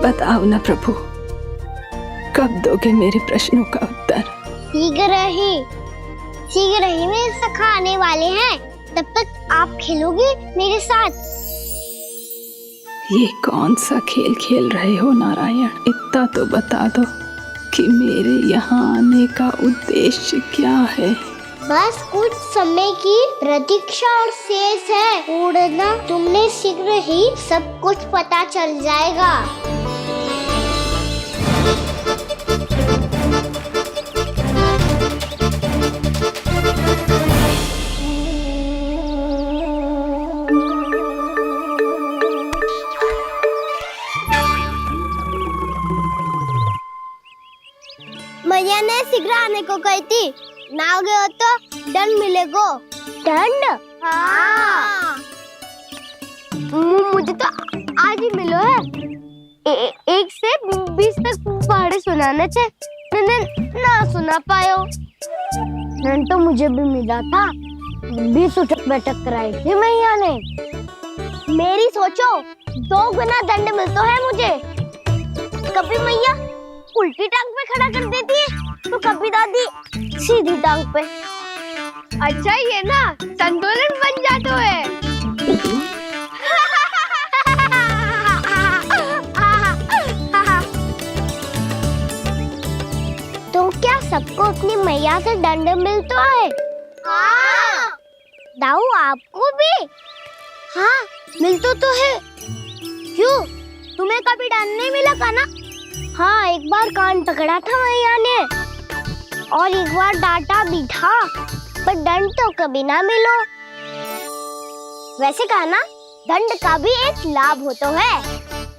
बताओ ना प्रभु, कब दोगे मेरे प्रश्नों का उत्तर? शीघ्र ही मेरे सखा आने वाले हैं, तब तक आप खेलोगे मेरे साथ। ये कौन सा खेल खेल रहे हो नारायण? इतना तो बता दो कि मेरे यहाँ आने का उद्देश्य क्या है? बस कुछ समय की प्रतीक्षा और शेष है। उड़ना तुमने शीघ्र ही सब कुछ पता चल जाएगा। मैया ने शीघ्र आने को कही थी, ना हो गए हो तो दंड मिलेगो। दंड? हाँ। मुझे तो आज ही मिलो है। 1 से 20 तक पहाड़े सुनाने थे, ना सुना पायो। दंड तो मुझे भी मिला था, 20 उठक बैठक कराई थी मैया ने। मेरी सोचो, 2 गुना दंड मिलता है मुझे। कभी मैया उल्टी टांग पे खड़ा कर देती है, तो कभी दादी सीधी टांग पे। अच्छा ये ना संतुलन बन जाता है। तो क्या सबको अपनी मैया से दंड मिलता है? हाँ। दाऊ आपको भी? हाँ मिलता तो है। क्यों, तुम्हें कभी दंड नहीं मिला का ना? हाँ, एक बार कान पकड़ा था मैया ने और एक बार डांटा भी था, पर दंड तो कभी ना मिलो। वैसे कहा ना, दंड का भी एक लाभ होता है।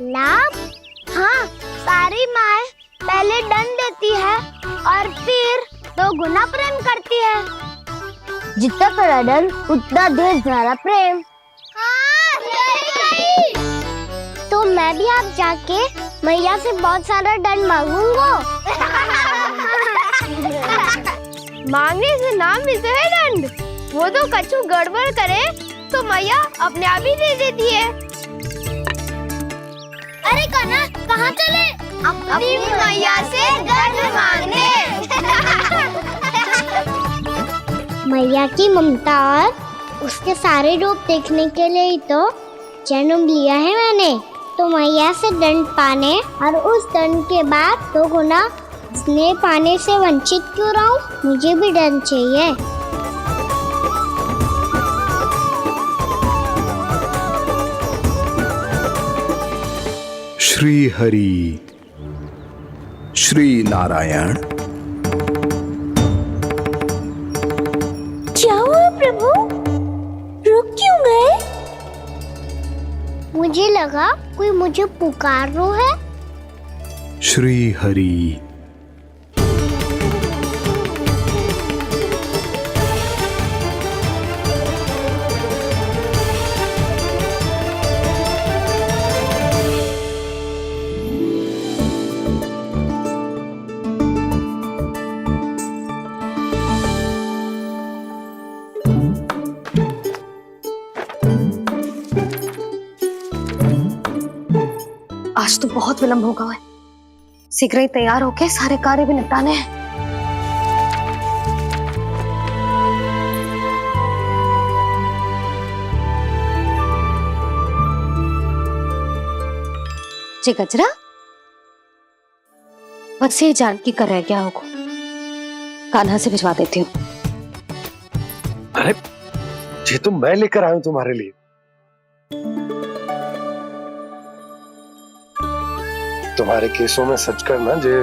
लाभ? हाँ, सारी माँ पहले दंड देती है और फिर 2 गुना प्रेम करती है। जितना बड़ा दंड उतना ढेर सारा प्रेम। हाँ, सही। तो मैं भी आप जाके मैया से बहुत सारा दंड मांगूंगा। मांगने से ना मिलते है दंड, वो तो कछु गड़बड़ करे तो मैया अपने आप ही दे देती है। अरे कान्हा, कहाँ चले? अपनी मैया से दंड मांगने। मैया की ममता और उसके सारे रूप देखने के लिए ही तो जन्म लिया है मैंने। तो मैया से दंड पाने और उस दंड के बाद 2 गुना स्नेह पाने से वंचित क्यों रहूं? मुझे भी दंड चाहिए। श्री हरि, श्री नारायण। क्या हुआ प्रभु? रुक क्यों गए? मुझे लगा कोई मुझे पुकार रहा है। श्री हरि। आज तो बहुत विलंब होगा है, शीघ्र ही तैयार होके सारे कार्य भी निपटाने हैं। जे गजरा, बस ये जानकी कर रह गया होगा, कान्हा से भिजवा देती हूँ। अरे ये तो मैं लेकर आया हूं तुम्हारे लिए। तुम्हारे केसों में सच करना जे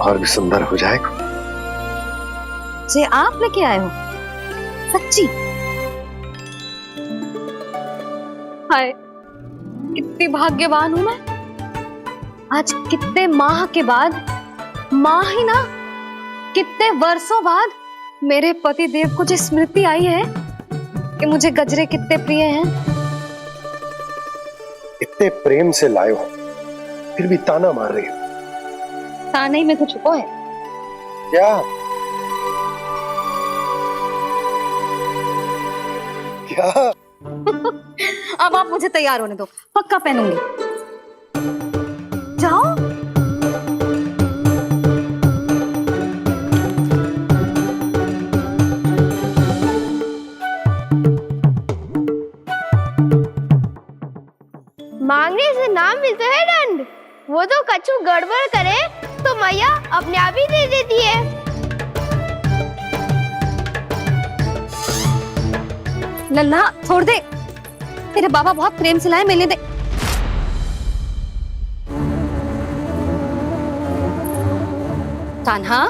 और भी सुंदर हो जाएगा। जे आप लेके आए हो? सच्ची? हाय, कितनी भाग्यवान हूं मैं। आज कितने माह के बाद, माह ही ना, कितने वर्षों बाद मेरे पति देव को जो स्मृति आई है कि मुझे गजरे कितने प्रिय हैं। इतने प्रेम से लाए हो, फिर भी ताना मार रही हो। ताने में कुछ छुपो है क्या? क्या? अब आप मुझे तैयार होने दो, पक्का पहनूंगी। मिलता है दंड। वो तो कछु गड़बड़ करे तो मैया अपने आप ही दे देती है। लल्ला छोड़ दे, तेरे बाबा बहुत प्रेम से लाए, मिलने दे। कान्हा,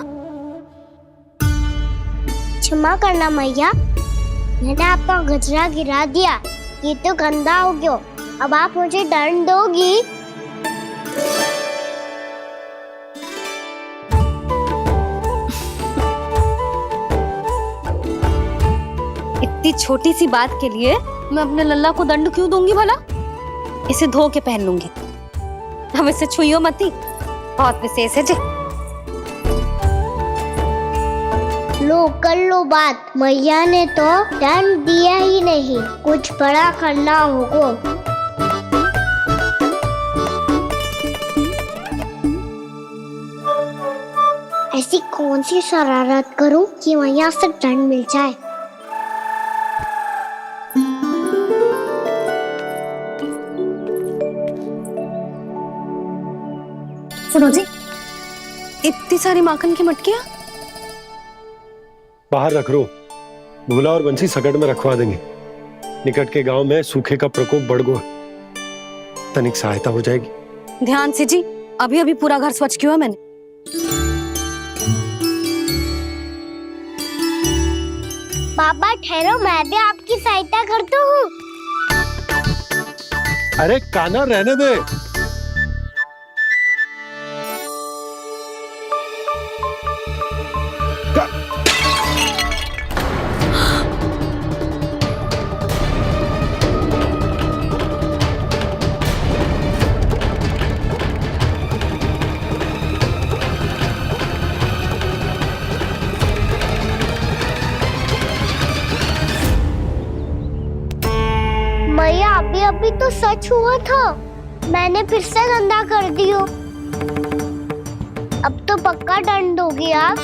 क्षमा करना मैया, मैंने आपका गजरा गिरा दिया, ये तो गंदा हो गया। अब आप मुझे दंड दोगी? इतनी छोटी सी बात के लिए मैं अपने लल्ला को दंड क्यों दूंगी भला? इसे धो के पहन लूंगी। हम इसे छुइयो मती, बहुत विशेष है जी। लो कर लो बात, मैया ने तो दंड दिया ही नहीं, कुछ बड़ा करना होगा। ऐसी कौन सी शरारत करूं कि मैया से दंड मिल जाए? सुनो जी, इतनी सारी माखन की मटकियां बाहर रख रो, भूला और बंसी सकट में रखवा देंगे। निकट के गांव में सूखे का प्रकोप बढ़ गया, तनिक सहायता हो जाएगी। ध्यान से जी, अभी अभी पूरा घर स्वच्छ किया मैंने। पापा ठहरो, मैं भी आपकी सहायता करता हूँ। अरे कान्हा रहने दे। मैया अभी अभी तो सच हुआ था, मैंने फिर से गंदा कर दियो। अब तो पक्का दंड दोगी आप।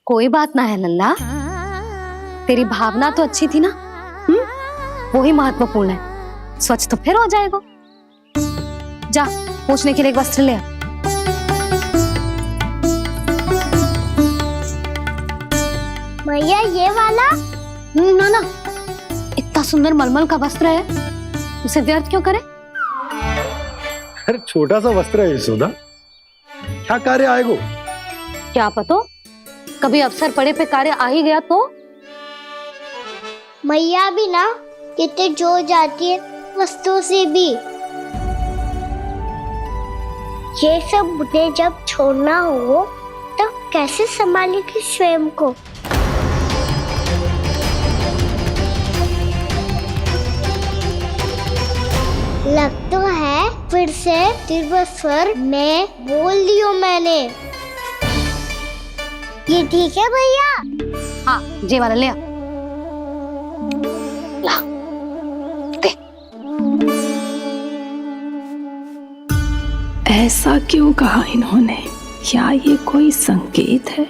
कोई बात ना है लल्ला, तेरी भावना तो अच्छी थी ना, वही महत्वपूर्ण है। स्वच्छ तो फिर हो जाएगा। जा पूछने के लिए एक वस्त्र ले आ। भैया ये वाला? ना ना, इतना सुंदर मलमल का वस्त्र है, उसे व्यर्थ क्यों करे? अरे छोटा सा वस्त्र है यशोदा, क्या कार्य आएगा? क्या पता, कभी अवसर पड़े पे कार्य आ ही गया तो। मैया भी ना कितने जो जाती है वस्तुओं से भी। ये सब मुझे जब छोड़ना हो तो कैसे संभालेगी स्वयं को? लग तो है फिर से तीव्र स्वर में बोल दियो मैंने। ये ठीक है भैया? हाँ, जे वाला ले आ। ला, दे। ऐसा क्यों कहा इन्होंने? क्या ये कोई संकेत है?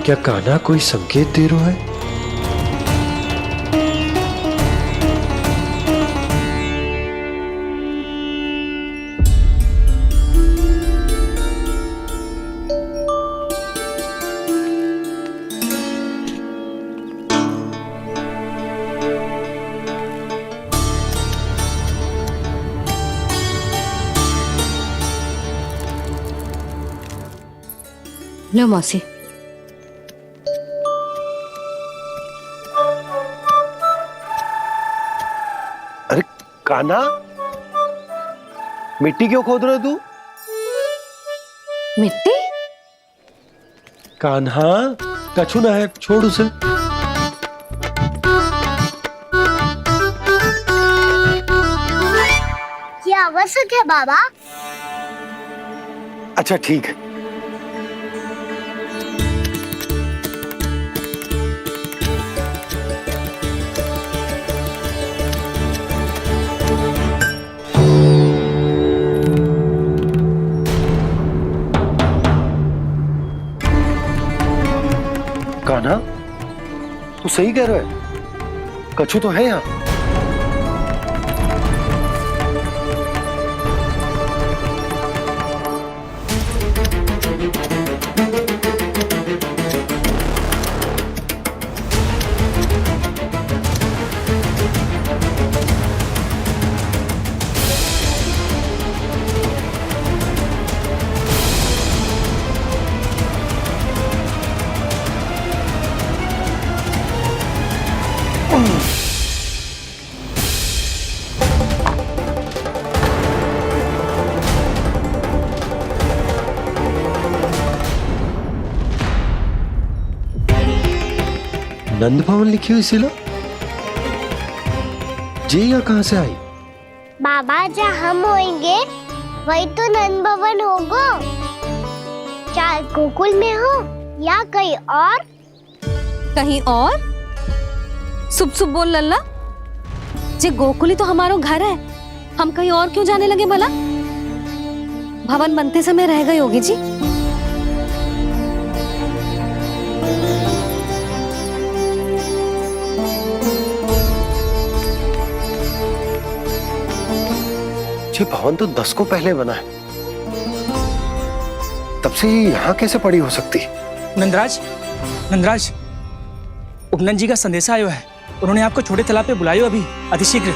क्या कान्हा कोई संकेत दे रहा है? लो मौसी। अरे कान्हा, मिट्टी क्यों खोद रहे तू? मिट्टी? कान्हा, कछु ना है, छोड़ उसे। ये आवश्यक है बाबा। अच्छा ठीक है। सही कह रहे हो, कछु तो है यहाँ। नंद भवन लिखी हुई सिला, जी यहाँ कहाँ से आई? बाबा जहाँ हम होंगे वही तो नंद भवन होगा, चाहे गोकुल में हो या कहीं और। कहीं और? सुब सुब बोल लल्ला, जे गोकुली तो हमारो घर है, हम कहीं और क्यों जाने लगे भला? भवन बनते समय रह गई होगी जी। ये भवन तो 10 को पहले बना है, तब से ये यहाँ कैसे पड़ी हो सकती? नंदराज, नंदराज, उपनंद जी का संदेशा आयो है, उन्होंने आपको छोटे तालाब पे बुलायो अभी, अतिशीघ्र।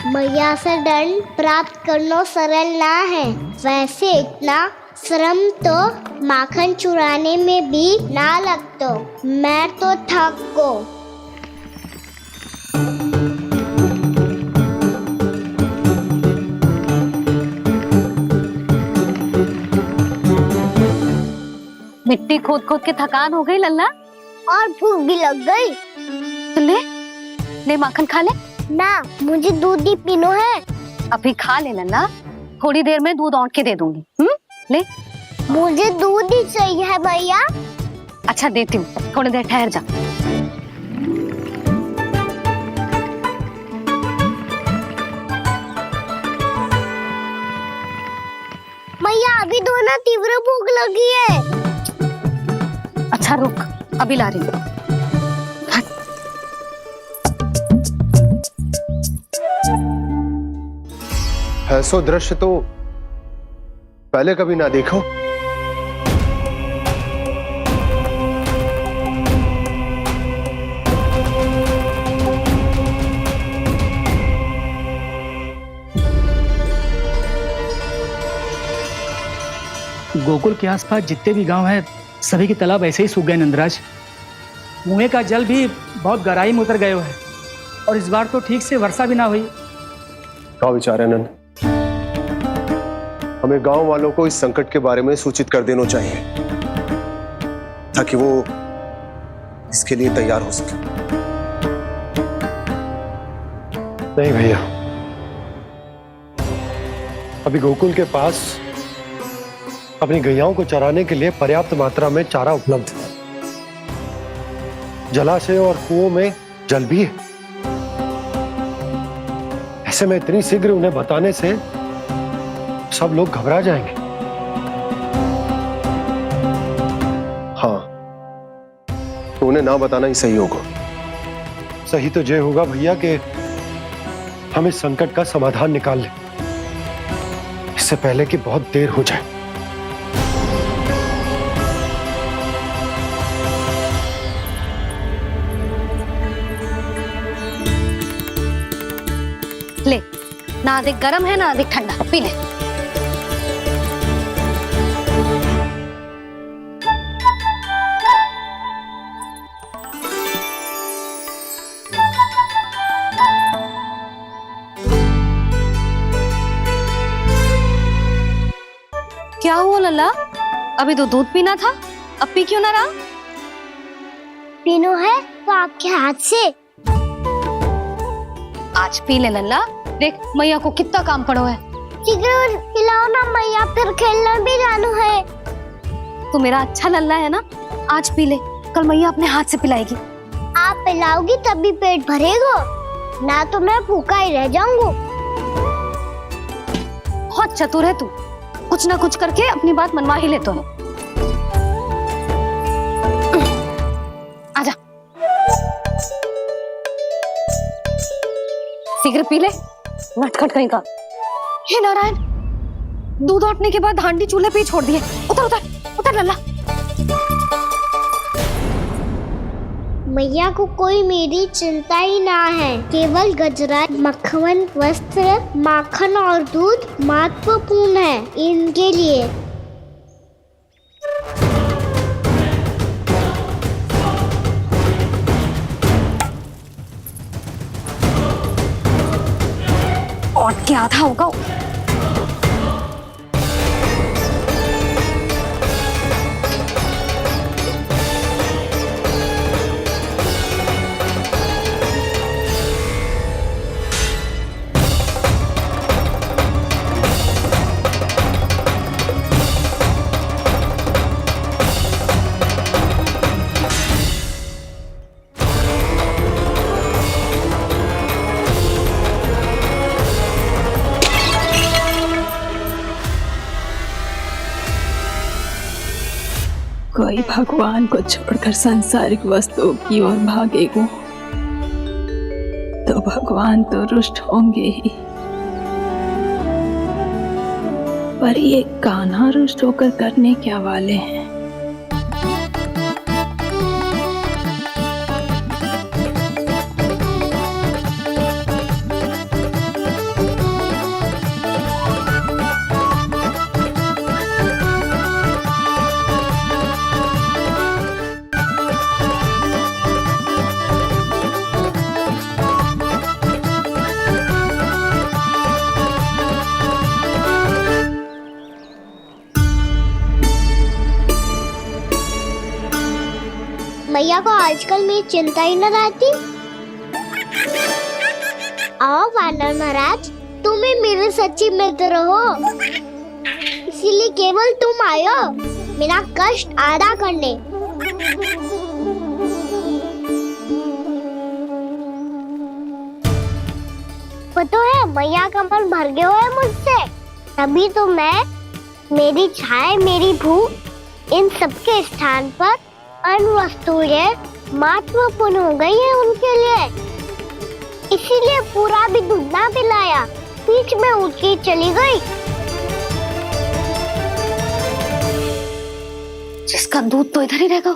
मैया से दंड प्राप्त करना सरल ना है, वैसे इतना श्रम तो माखन चुराने में भी ना लगतो। मैं तो थक गो। मिट्टी खोद खोद के थकान हो गई लल्ला, और भूख भी लग गई। तो ले माखन खा ले। ना, मुझे दूध ही पीनो है। अभी खा ले लल्ला, थोड़ी देर में दूध औंट के दे दूंगी। ले। मुझे दूध ही चाहिए है भैया। अच्छा देती हूँ, थोड़ी देर ठहर जा। मैया अभी तो ना तीव्र भूख लगी है। अच्छा रुक, अभी ला रही हूँ। ऐसा दृश्य तो पहले कभी ना देखो। गोकुल के आसपास जितने भी गांव हैं, सभी के तालाब ऐसे ही सूख गए नंदराज। कुएं का जल भी बहुत गहराई में उतर गए है, और इस बार तो ठीक से वर्षा भी ना हुई। क्या विचार है नंद? हमें गांव वालों को इस संकट के बारे में सूचित कर देना चाहिए, ताकि वो इसके लिए तैयार हो सके। नहीं भैया, अभी गोकुल के पास अपनी गैयाओं को चराने के लिए पर्याप्त मात्रा में चारा उपलब्ध है। जलाशय और कुओं में जल भी है। ऐसे में इतनी शीघ्र उन्हें बताने से सब लोग घबरा जाएंगे। हाँ, तो उन्हें ना बताना ही सही होगा। सही तो ये होगा भैया कि हम इस संकट का समाधान निकाल लें, इससे पहले कि बहुत देर हो जाए। ले, ना अधिक गर्म है ना अधिक ठंडा, पी ले। क्या हुआ लल्ला? अभी तो दूध पीना था, अब पी क्यों ना रहा? पीनो है तो आपके हाथ से। आज पी ले लल्ला, देख मैया को कितना काम पड़ो है। शीघ्र खिलाओ ना मैया, फिर खेलने भी जाना है। तू मेरा अच्छा लल्ला है ना, आज पी ले, कल मैया अपने हाथ से पिलाएगी। आप पिलाओगी तभी पेट भरेगा, ना तो मैं भूखा ही रह जाऊंगा। बहुत चतुर है तू, कुछ ना कुछ करके अपनी बात मनवा ही लेता है। आजा, शीघ्र पी ले, नटखट कहीं का। हे नारायण, दूध औटने के बाद हांडी चूल्हे पे ही छोड़ दिए। उतर उतर उतर लल्ला। मैया को कोई मेरी चिंता ही ना है। केवल गजरा, मक्खन, वस्त्र, माखन और दूध महत्वपूर्ण है इनके लिए। और क्या था होगा। कोई भगवान को छोड़कर सांसारिक वस्तुओं की ओर भागेगा तो भगवान तो रुष्ट होंगे ही, पर ये कान्हा रुष्ट होकर करने क्या वाले हैं। मैया को आजकल मेरी चिंता ही न रहती। आओ वानर महाराज, तुम ही मेरे सच्ची मित्र हो, इसीलिए केवल तुम आयो मेरा कष्ट आधा करने। पता है मैया का मन भर गया है मुझसे, तभी तो मैं, मेरी छाया, मेरी भूख, इन सबके स्थान पर अन्य वस्तुएं महत्वपूर्ण हो गई है उनके लिए। इसीलिए पूरा भी दूध ना पिलाया, बीच में उठ के चली गई। जिसका दूध तो इधर ही रहेगा।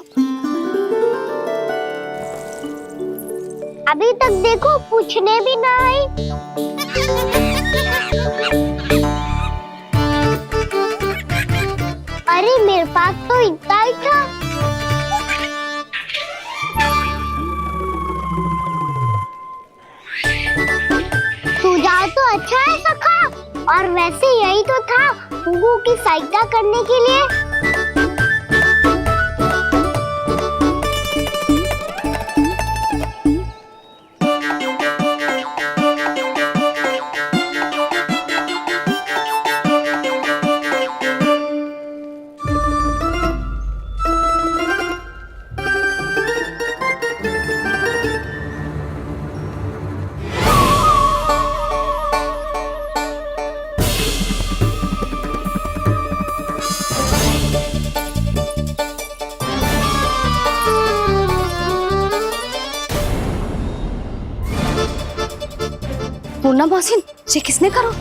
अभी तक देखो पूछने भी ना आई। अरे मेरे पास तो इतना ही था। सुझाव तो अच्छा है सखा, और वैसे यही तो था हुगू की सहायता करने के लिए। पूर्णा मौसी, ये किसने करो?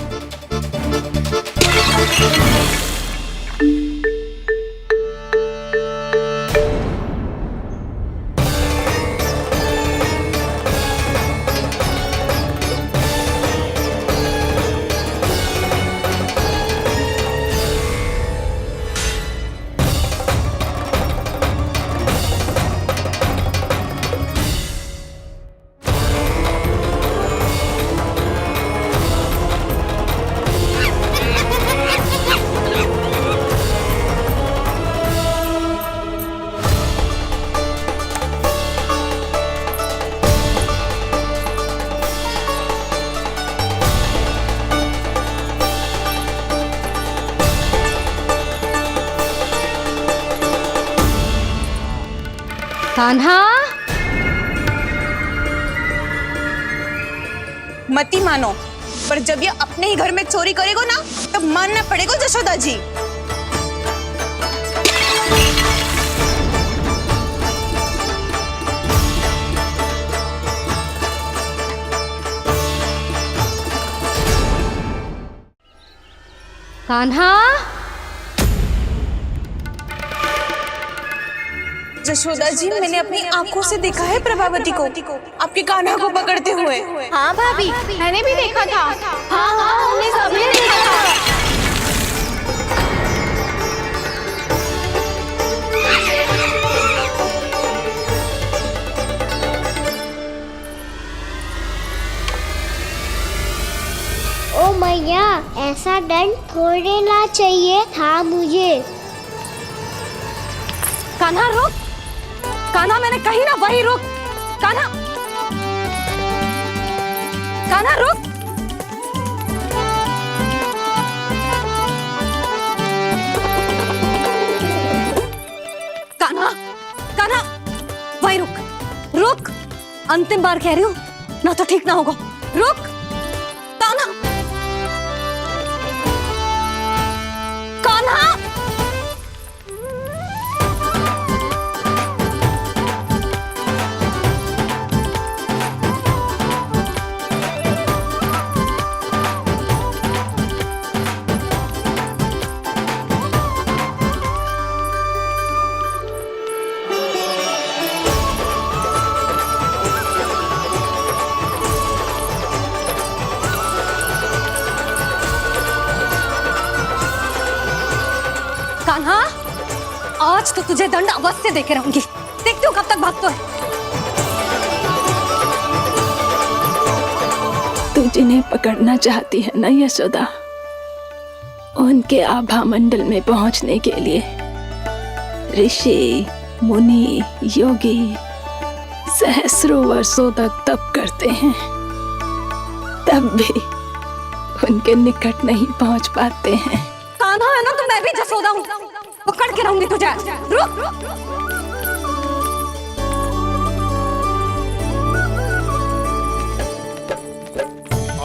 कान्हा, मती मानो, पर जब ये अपने ही घर में चोरी करेगा ना तब मानना पड़ेगा जशोदा जी। कान्हा, जशोदा जी, मैंने अपनी आंखों से देखा है प्रभावती को आपके कान्हा को पकड़ते हुए। हाँ भाभी, मैंने भी देखा था। हाँ हाँ, हमने सबने देखा था। ओ मैया, ऐसा दंड थोड़े ना चाहिए था मुझे। कान्हा रुक, कान्हा मैंने कही ना वही रुक। कान्हा, कान्हा रुक। कान्हा, कान्हा वही रुक, रुक। अंतिम बार कह रही हूँ, ना तो ठीक ना होगा। रुक कान्हा, कान्हा। कान्हा, आज तो तुझे दंड अवश्य देके रहूंगी। देखती हूँ कब तक भागता है। तू जिन्हें पकड़ना चाहती है ना यशोदा, उनके आभा मंडल में पहुंचने के लिए ऋषि, मुनि, योगी सहस्रों वर्षों तक तप करते हैं, तब भी उनके निकट नहीं पहुंच पाते हैं। कान्हा है ना, तो मैं भी जसोदा हूँ, पकड़ के रहूंगी तुझे। रुक।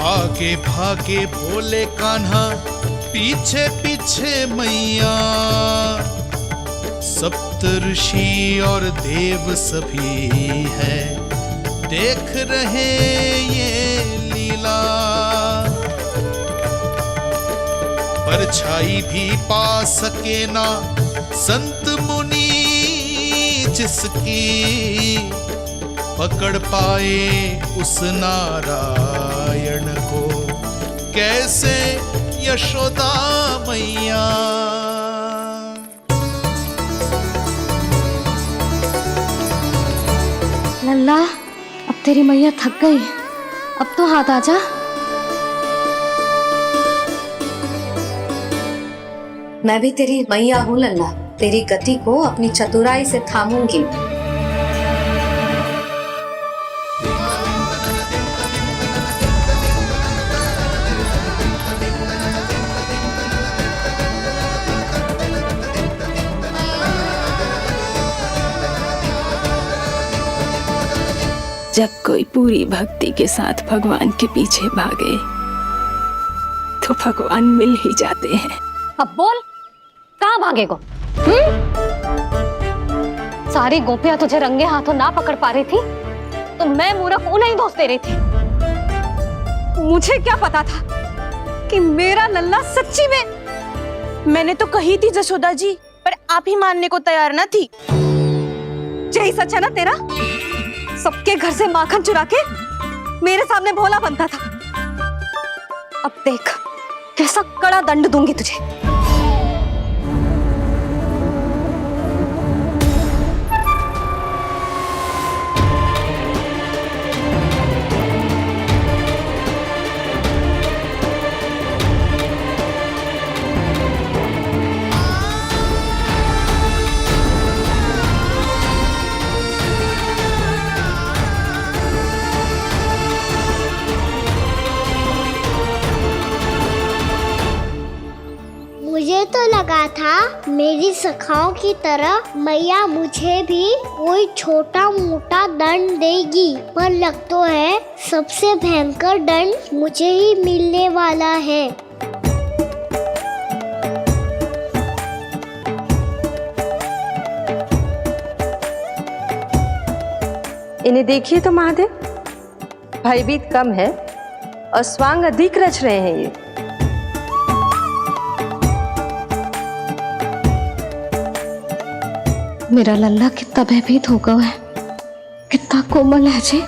आगे भागे बोले कान्हा, पीछे पीछे मैया। सप्त ऋषि और देव सभी है, देख रहे ये लीला। परछाई भी पा सके ना संत मुनि जिसकी, पकड़ पाए उस नारायण को कैसे यशोदा मैया। लल्ला, अब तेरी मैया थक गई, अब तो हाथ आजा। मैं भी तेरी मैया हूँ लल्ला, तेरी गति को अपनी चतुराई से थामूंगी। जब कोई पूरी भक्ति के साथ भगवान के पीछे भागे तो भगवान मिल ही जाते हैं। अब बोल, कहाँ भागेगा? सारी गोपियां तुझे रंगे हाथों ना पकड़ पा रही थी तो मैं मूर्ख उन्हें ही दोष दे रही थी। मुझे क्या पता था कि मेरा लल्ला सच्ची में। मैंने तो कही थी जशोदा जी, पर आप ही मानने को तैयार न थी। यही सच है ना तेरा? सबके घर से माखन चुरा के मेरे सामने भोला बनता था। अब देख कैसा कड़ा दंड दूंगी तुझे। लगा था मेरी सखाओं की तरह मैया मुझे भी कोई छोटा मोटा दंड देगी, पर लग तो है सबसे भयंकर दंड मुझे ही मिलने वाला है। इन्हें देखिए तो महादेव, भयभीत कम है और स्वांग अधिक रच रहे हैं ये। मेरा लल्ला कितना भयभीत हो गया है, कितना कोमल है जी।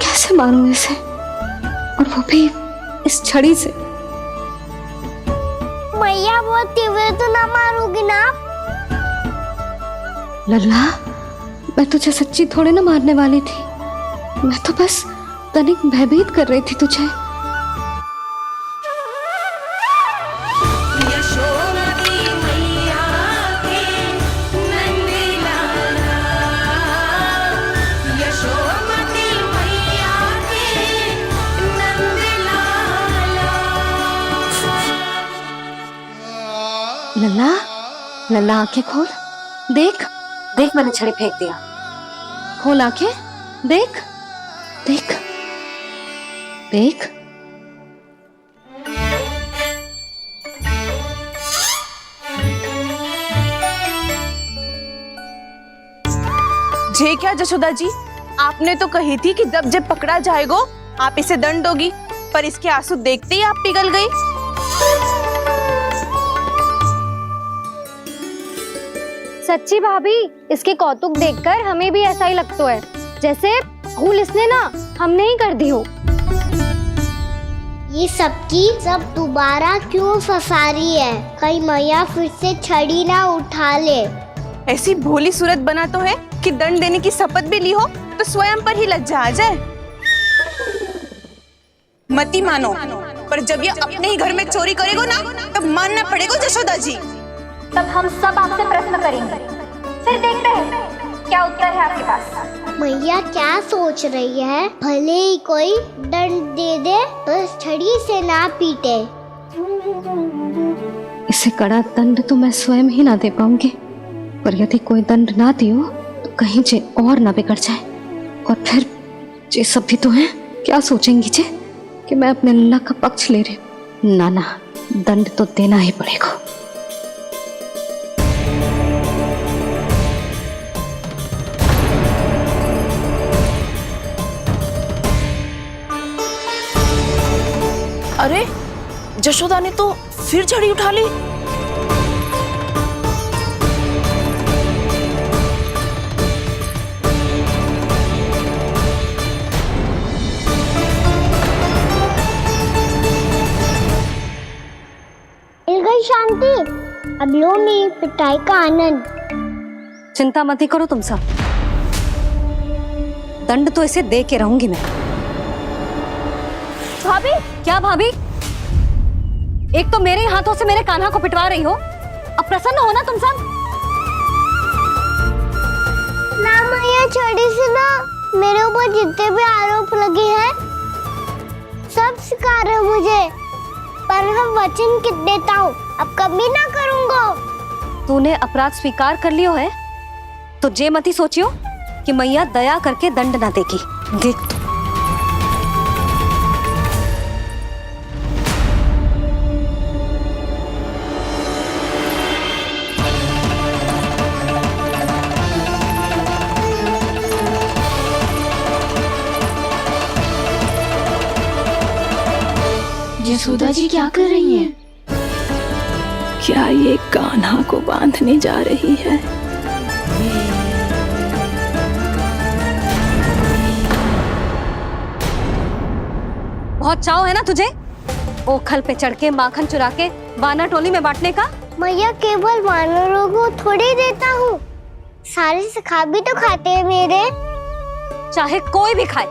कैसे मारूं इसे, और वो भी इस छड़ी से। मैया बहुत हुए तो ना मारोगी ना? लल्ला, मैं तुझे सच्ची थोड़े ना मारने वाली थी, मैं तो बस तनिक भयभीत कर रही थी तुझे। लल्ला, लल्ला आंखें खोल, देख देख मैंने छड़ी फेंक दिया। खोल आंखें, देख देख देख। जे क्या जशोदा जी, आपने तो कही थी कि जब जब पकड़ा जाएगा आप इसे दंड दोगी, पर इसके आंसू देखते ही आप पिघल गई। सच्ची भाभी, इसके कौतुक देखकर हमें भी ऐसा ही लगता है, जैसे भूल इसने ना हमने ही कर दी हो। ये सबकी सब दोबारा क्यों फंसा रही है? कहीं मैया फिर से छड़ी ना उठा ले। ऐसी भोली सूरत बना तो है कि दंड देने की शपथ भी ली हो तो स्वयं पर ही लज्जा आ जाए। मती मानो, पर जब ये अपने ही घर में चोरी करेगा ना, तब मानना पड़ेगा जशोदा जी। तब हम सब आपसे प्रश्न करेंगे, फिर देखते हैं क्या उत्तर है आपके पास। मैया क्या सोच रही है? भले ही कोई दंड दे दे, बस छड़ी से ना पीटे। इसे कड़ा दंड तो मैं स्वयं ही ना दे पाऊंगी, पर यदि कोई दंड ना दियो तो कहीं जे और ना बिगड़ जाए, और फिर जे सब भी तो हैं, क्या सोचेंगी जे कि मैं अपने लल्ला का पक्ष ले रही हूँ। ना ना, दंड तो देना ही पड़ेगा। अरे जशोदा ने तो फिर छड़ी उठा ली। मिल गई शांति, अब लो मेरी पिटाई का आनंद। चिंता मत ही करो तुम सब, दंड तो इसे दे के रहूंगी मैं। भाभी, क्या भाभी? एक तो मेरे हाथों से मेरे कान्हा को पिटवा रही हो, अब प्रसन्न हो ना तुम सब? ना मैया, छड़ी से ना मेरे ऊपर जितने भी आरोप लगे हैं सब स्वीकार है मुझे, पर मैं वचन कित देता हूँ, अब कभी ना करूँगा। तूने अपराध स्वीकार कर लियो है तो जे मत ही सोचियो कि मैया दया करके दंड ना देगी। देख तू। यशोदा जी क्या कर रही हैं? क्या ये कान्हा को बांधने जा रही है? बहुत चाव है ना तुझे ओखल पे चढ़ के माखन चुरा के वानर टोली में बांटने का? मैया, केवल वानरों को थोड़ी देता हूँ, सारे सखा भी तो खाते हैं मेरे। चाहे कोई भी खाए,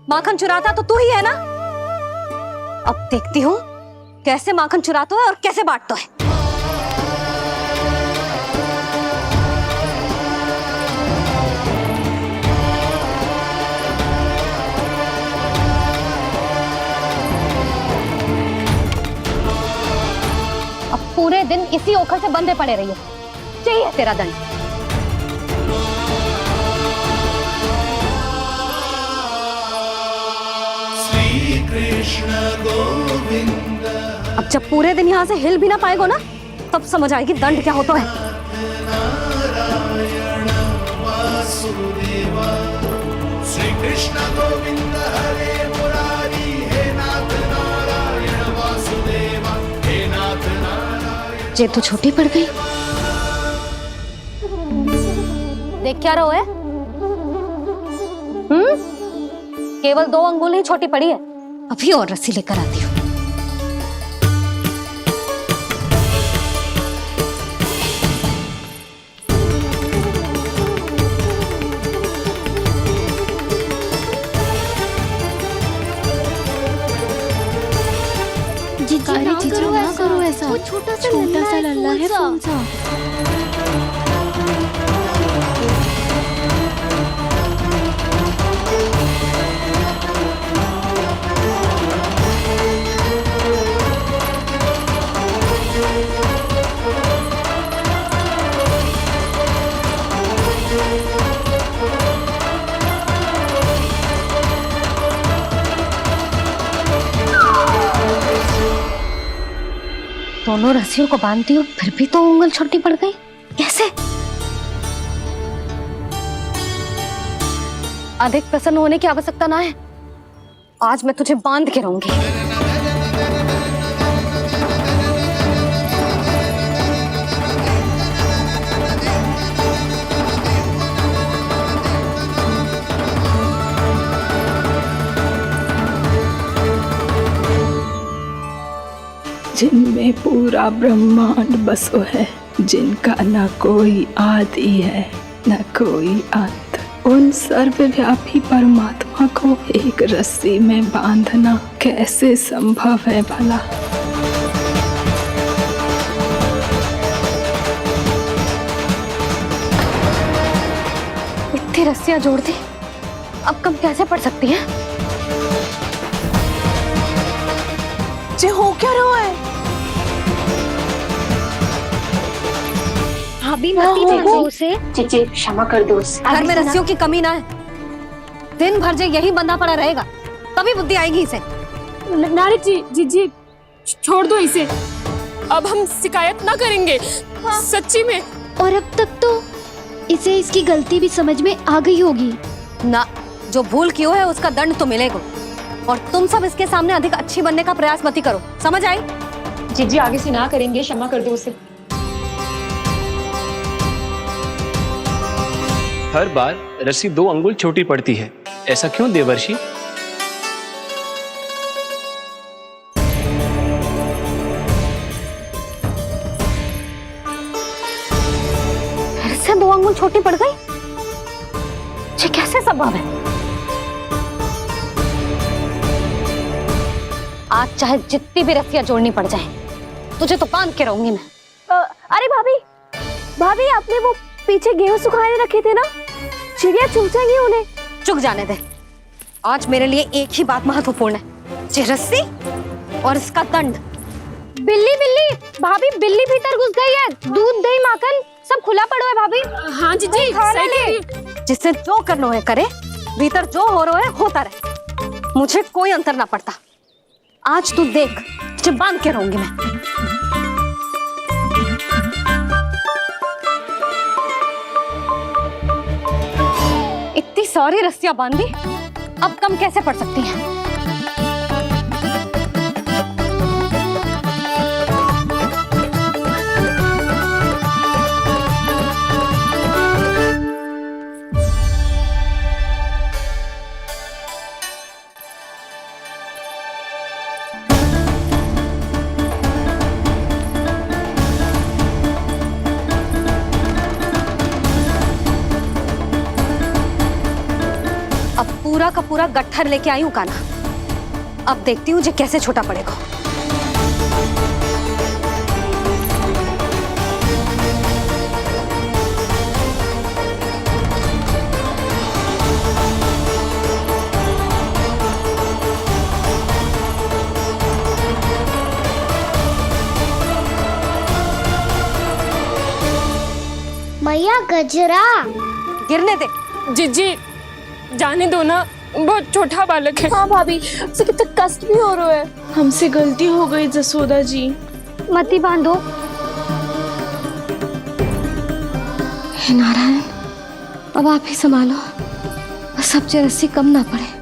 माखन चुराता तो तू ही है ना। अब देखती हूँ कैसे माखन चुराता है और कैसे बांटता है। अब पूरे दिन इसी ओखर से बंधे पड़े रहिए। चाहिए तेरा दंड। श्री कृष्ण गोविंद अब जब पूरे दिन यहाँ से हिल भी ना पाएगो ना, तब समझ आएगी दंड क्या होता है। नारायण वासुदेव श्री कृष्ण गोविंद हरे मुरारी हे नाथ नारायण वासुदेव हे नाथ नारायण। जे तू छोटी पड़ गई। देख क्या रहो है? केवल 2 अंगुल ही छोटी पड़ी है। अभी और रस्सी लेकर आती हूँ। जीजी ना करो ऐसा। वो छोटा सा लल्ला है कौन सा? दोनों रस्सियों को बांधती हूँ, फिर भी तो उंगल छोटी पड़ गई। कैसे? अधिक प्रसन्न होने की आवश्यकता ना है। आज मैं तुझे बांध के रहूंगी। जिनमें पूरा ब्रह्मांड बसो है, जिनका न कोई आदि है न कोई अंत, उन सर्वव्यापी परमात्मा को एक रस्सी में बांधना कैसे संभव है भला? इतनी रस्सियां जोड़ दी, अब कम कैसे पड़ सकती हैं? जे हो क्या रहा है? भाभी मती देखो उसे। चीची क्षमा कर दो उसे। घर में रस्सियों की कमी ना है। दिन भर जे यही बंधा पड़ा रहेगा, तभी बुद्धि आएगी इसे। नारी जी छोड़ दो इसे। अब हम शिकायत ना करेंगे। सच्ची में। और अब तक तो इसे इसकी गलती भी समझ में आ गई होगी ना। जो भूल क्यों है उसका दंड तो मिलेगा। और तुम सब इसके सामने अधिक अच्छी बनने का प्रयास मत करो, समझ आई? जी आगे से ना करेंगे, क्षमा कर दो उसे। हर बार रस्सी 2 अंगुल छोटी पड़ती है, ऐसा क्यों देवर्षि? फिर से 2 अंगुल छोटी पड़ गई? ये कैसे संभव है? आज चाहे जितनी भी रस्सियां जोड़नी पड़ जाए, तुझे तो बांध के रहूंगी मैं। अरे भाभी आपने वो पीछे गेहूं सुखाए रखे थे ना, चिड़िया चुग जाएंगी उन्हें। चुक जाने दे। आज मेरे लिए एक ही बात महत्वपूर्ण है, ये रस्सी और इसका दंड। बिल्ली भाभी, बिल्ली भीतर घुस गई है। दूध दही माखन सब खुला पड़ो है भाभी। हाँ जी सही कह रही है। जिससे जो करना है करे, भीतर जो हो रहा है होता रहे, मुझे कोई अंतर ना पड़ता। आज तू देख, तुझे बांध के रहूंगी मैं। इतनी सारी रस्सियां बांधी, अब कम कैसे पड़ सकती हैं? पूरा का पूरा गट्ठर लेके आई हूं कान्हा। अब देखती हूँ जे कैसे छोटा पड़ेगा। गजरा। गिरने दे। जीजी जाने दो ना, बहुत छोटा बालक है। हाँ भाभी, उसे कितना कष्ट भी हो रहा है। हमसे गलती हो गई जसोदा जी। मती बांधो। हे नारायण, अब आप ही संभालो, बस अब रस्सी कम ना पड़े।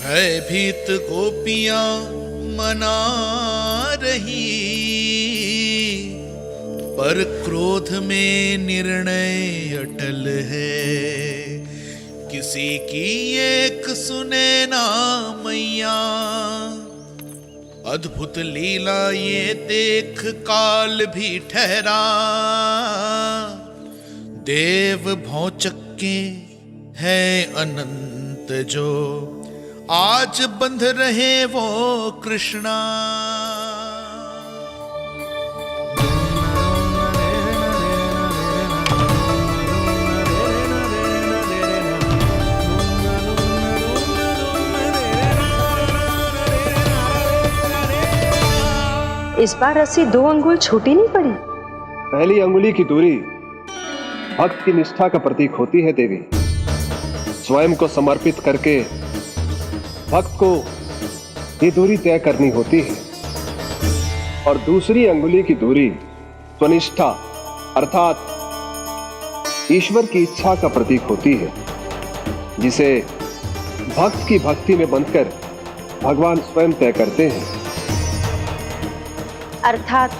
भयभीत गोपियां मना रही, पर क्रोध में निर्णय अटल है। किसी की एक सुने ना मैया, अद्भुत लीला ये देख काल भी ठहरा। देव भौचक्के है अनंत जो, आज बंध रहे वो कृष्णा। इस बार रस्सी 2 अंगुल छोटी नहीं पड़ी। पहली अंगुली की दूरी भक्त की निष्ठा का प्रतीक होती है देवी। स्वयं को समर्पित करके भक्त को ये दूरी तय करनी होती है। और दूसरी अंगुली की दूरी स्वनिष्ठा अर्थात ईश्वर की इच्छा का प्रतीक होती है, जिसे भक्त की भक्ति में बंधकर भगवान स्वयं तय करते हैं। अर्थात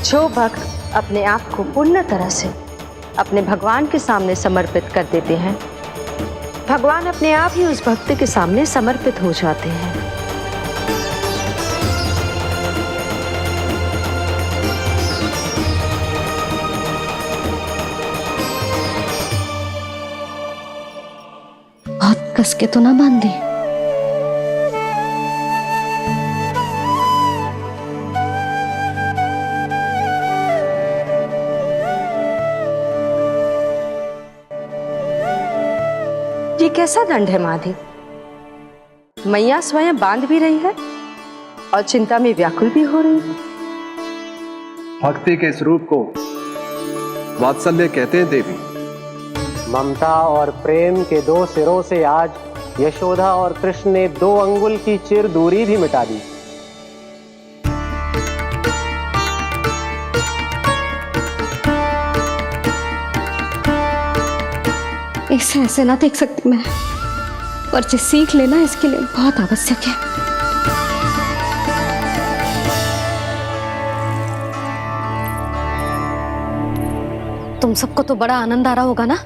जो भक्त अपने आप को पूर्ण तरह से अपने भगवान के सामने समर्पित कर देते हैं, भगवान अपने आप ही उस भक्त के सामने समर्पित हो जाते हैं। बहुत कस के तो ना बांधी। ये कैसा दंड है माधे? मैया स्वयं बांध भी रही है और चिंता में व्याकुल भी हो रही है। भक्ति के स्वरूप को वात्सल्य कहते हैं देवी। ममता और प्रेम के 2 सिरों से आज यशोदा और कृष्ण ने 2 अंगुल की चिर दूरी भी मिटा दी। इसे ऐसे ना देख सकती मैं, पर जो सीख लेना इसके लिए बहुत आवश्यक है। तुम सबको तो बड़ा आनंद आ रहा होगा ना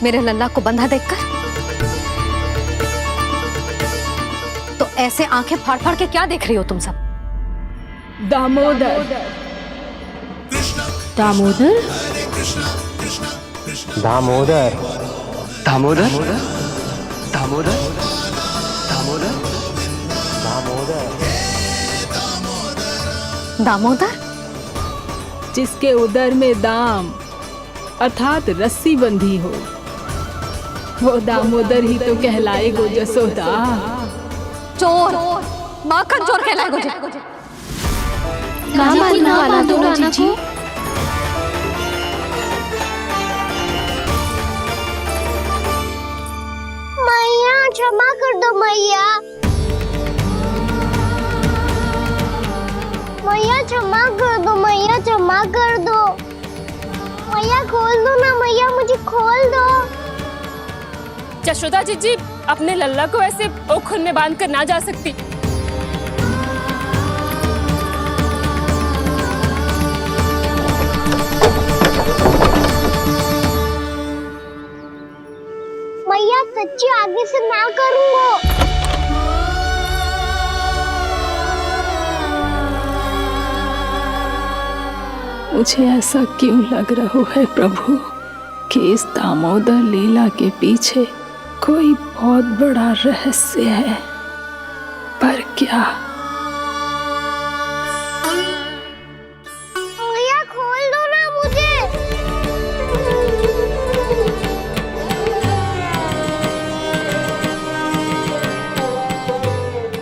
मेरे लल्ला को बंधा देखकर। तो ऐसे आंखें फाड़ फाड़ के क्या देख रही हो तुम सब? दामोदर। दामोदर? दामोदर। दामोदर दामोदर दामोदर दामोदर। दामोदर? जिसके उदर में दाम अर्थात रस्सी बंधी हो, वो दामोदर ही तो कहलाएगो जसोदा। चोर, माखन चोर कहलाएगो। ना मारना वाला तो जीजी। मैया क्षमा कर दो मैया। मैया क्षमा कर दो, मैया क्षमा कर दो। मैया खोल दो ना मैया, मुझे खोल दो। जशोदा जीजी अपने लल्ला को ऐसे ओखुन में बांध कर ना जा सकती। मैया सच्ची आगे से ना करूंगा। मुझे ऐसा क्यों लग रहा है प्रभु कि इस दामोदर लीला के पीछे कोई बहुत बड़ा रहस्य है, पर क्या? मैया खोल दो ना मुझे।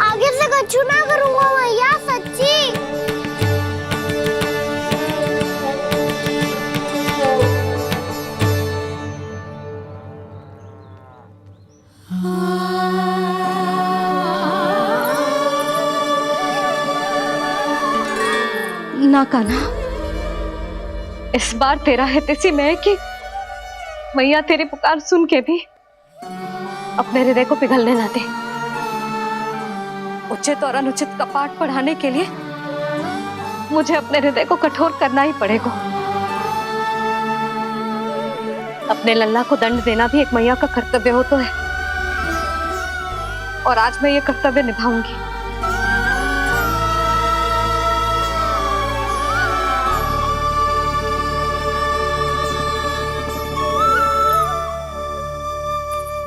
आगे से कछु ना करूंगा मैया, सच्ची। कान्हा, इस बार तेरा हितैषी मैं कि मैया तेरी पुकार सुन के भी अपने हृदय को पिघलने ना दे। उचित और अनुचित का पाठ पढ़ाने के लिए मुझे अपने हृदय को कठोर करना ही पड़ेगा। अपने लल्ला को दंड देना भी एक मैया का कर्तव्य हो तो है, और आज मैं ये कर्तव्य निभाऊंगी।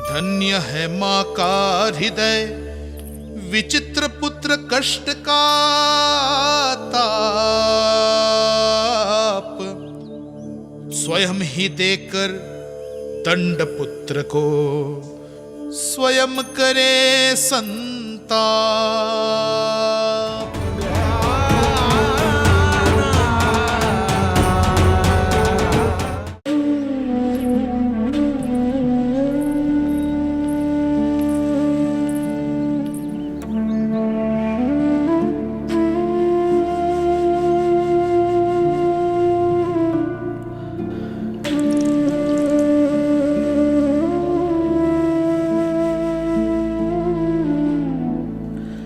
धन्य है माँ का हृदय, विचित्र पुत्र कष्ट का ताप, स्वयं ही देकर दंड पुत्र को स्वयं करे संताप।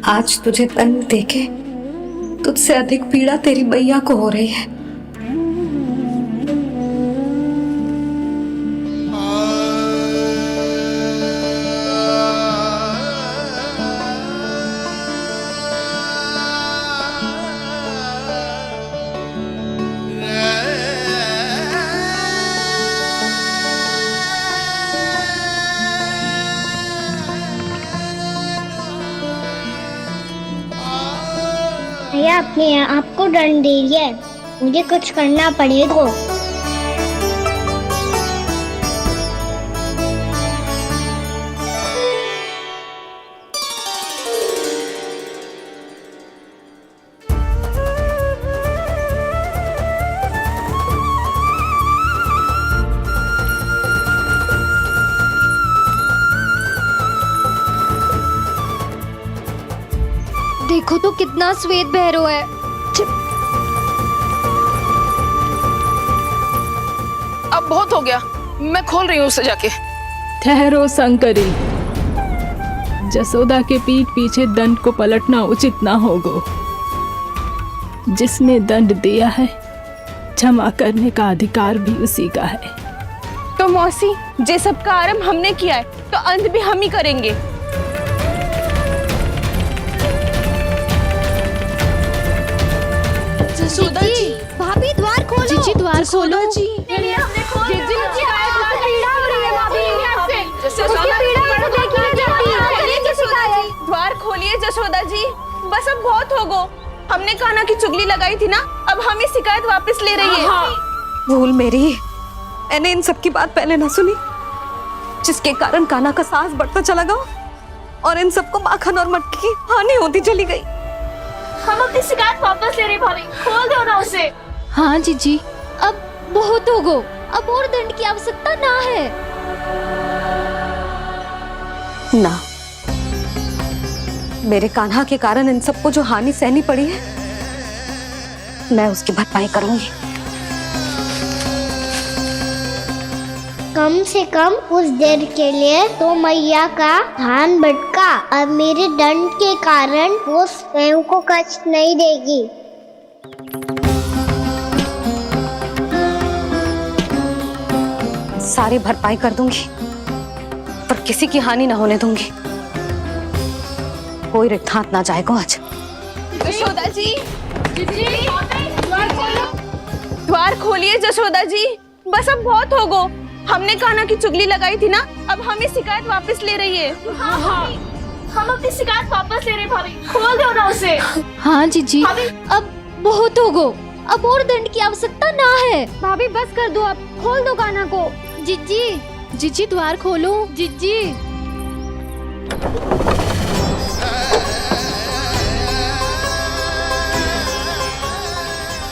आज तुझे दंड देके तुझसे अधिक पीड़ा तेरी मैया को हो रही है। भैया अपने आप को दंड दे रही है, मुझे कुछ करना पड़ेगा। देखो तो कितना श्वेत भैरव है। अब बहुत हो गया, मैं खोल रही हूँ उसे जाके। ठहरो शंकरी, जसोदा के पीठ पीछे दंड को पलटना उचित ना होगा। जिसने दंड दिया है क्षमा करने का अधिकार भी उसी का है। तो मौसी, जे सब का आरंभ हमने किया है तो अंत भी हम ही करेंगे। जसोदा जी, भाभी द्वार खोलो। जीजी द्वार खोलो। जी द्वार खोलिए जसोदा जी, बस अब बहुत हो गो। हमने कान्हा की चुगली लगाई थी ना, अब हम ही शिकायत वापस ले रही है। भूल मेरी, मैंने इन सब की बात पहले ना सुनी, जिसके कारण कान्हा का साहस बढ़ता चला गया और इन सबको माखन और मटकी की हानि होती चली गई। हम अपनी शिकायत वापस ले रहे भाभी, खोल दो ना उसे। हाँ जीजी, अब बहुत हो गो, अब और दंड की आवश्यकता ना है। ना, मेरे कान्हा के कारण इन सबको जो हानि सहनी पड़ी है, मैं उसकी भरपाई करूंगी। कम से कम उस देर के लिए तो मैया का ध्यान भटका, अब मेरे दंड के कारण वो स्वयं को कष्ट नहीं देगी। सारी भरपाई कर दूंगी, पर किसी की हानि ना होने दूंगी। कोई रिक्त हाथ ना जाएगा आज। जसोदा जी, द्वार खोलिए जसोदा जी, बस अब बहुत हो गो। हमने कान्हा की चुगली लगाई थी ना, अब हम ही शिकायत वापस ले रही है। हम अपनी शिकायत वापस ले रहे भाभी, खोल दो ना उसे। हाँ जीजी, अब बहुत हो गो, अब और दंड की आवश्यकता ना है। भाभी बस कर दो, अब खोल दो कान्हा को। जीजी, जीजी द्वार खोलो। जीजी,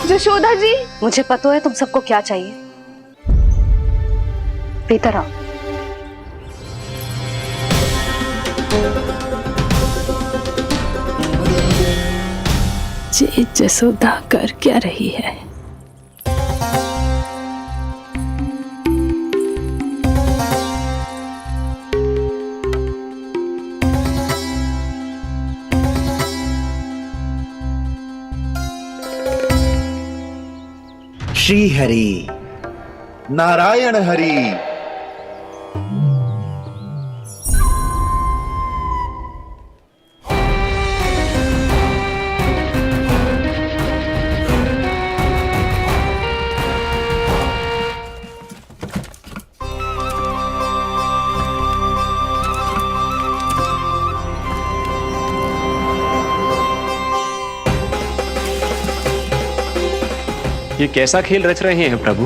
जशोदा जी, मुझे पता है तुम सबको क्या चाहिए। भीतर आओ। ये जसोदा कर क्या रही है? श्री हरि, नारायण हरि। ये कैसा खेल रच रहे हैं प्रभु?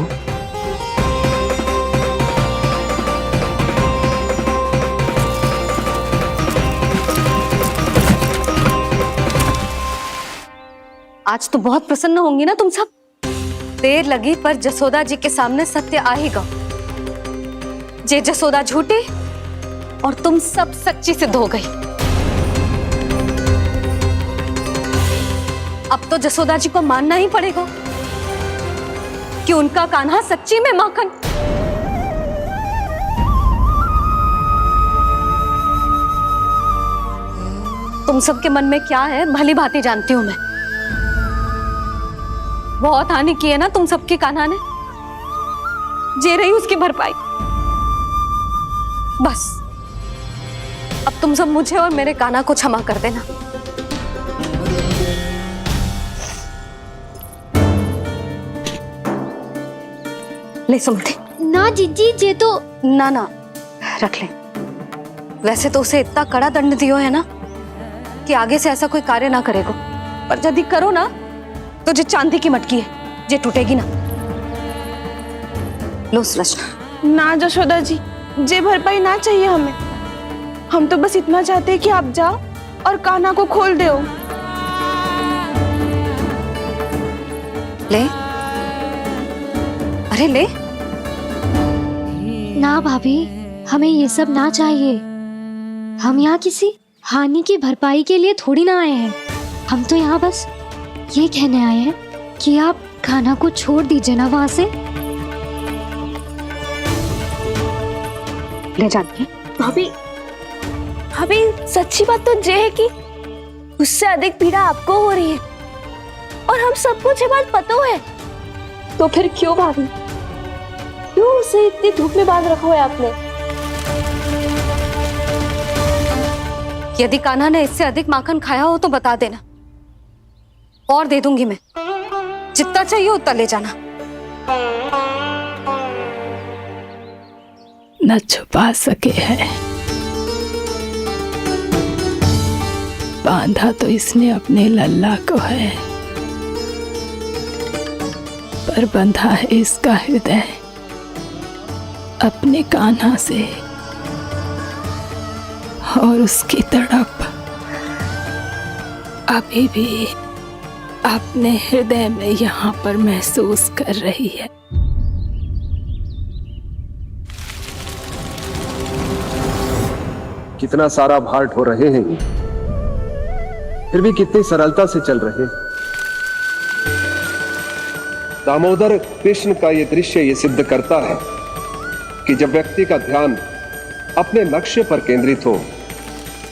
आज तो बहुत प्रसन्न होंगी ना तुम सब। देर लगी पर जसोदा जी के सामने सत्य आएगा। जे जसोदा झूठी और तुम सब सच्ची सिद्ध हो गई। अब तो जसोदा जी को मानना ही पड़ेगा कि उनका कान्हा सच्ची में माखन। तुम सबके मन में क्या है भली भांति जानती हूं मैं। बहुत हानि की है ना तुम सबके कान्हा ने, जे रही उसकी भरपाई। बस अब तुम सब मुझे और मेरे कान्हा को क्षमा कर देना। ले सुमति। ना जीजी, जे तो ना ना रख ले। वैसे तो उसे इतना कड़ा दंड दियो है ना कि आगे से ऐसा कोई कार्य ना करेगा, पर यदि करो ना तो जे चांदी की मटकी है, जे टूटेगी ना। लो सुलक्षणा। ना जशोदा जी, जे भरपाई ना चाहिए हमें। हम तो बस इतना चाहते हैं कि आप जाओ और कान्हा को खोल दो। ले, अरे ले। ना भाभी, हमें ये सब ना चाहिए। हम यहाँ किसी हानि की भरपाई के लिए थोड़ी ना आए हैं। हम तो यहाँ बस ये कहने आए हैं कि आप कान्हा को छोड़ दीजिए ना वहां से। ले जाती भाभी, भाभी सच्ची बात तो ये है कि उससे अधिक पीड़ा आपको हो रही है और हम सबको ये बात पता है। तो फिर क्यों भाभी, क्यों उसे इतनी धूप में बांध रखा है आपने? यदि कान्हा ने इससे अधिक माखन खाया हो तो बता देना, और दे दूंगी मैं। जितना चाहिए उतना ले जाना। न छुपा सके है, बांधा तो इसने अपने लल्ला को है, पर बंधा है इसका हृदय अपने कान्हा से। और उसकी तड़प अभी भी अपने हृदय में यहाँ पर महसूस कर रही है। कितना सारा भार ढो रहे हैं, फिर भी कितनी सरलता से चल रहे। दामोदर कृष्ण का ये दृश्य ये सिद्ध करता है कि जब व्यक्ति का ध्यान अपने लक्ष्य पर केंद्रित हो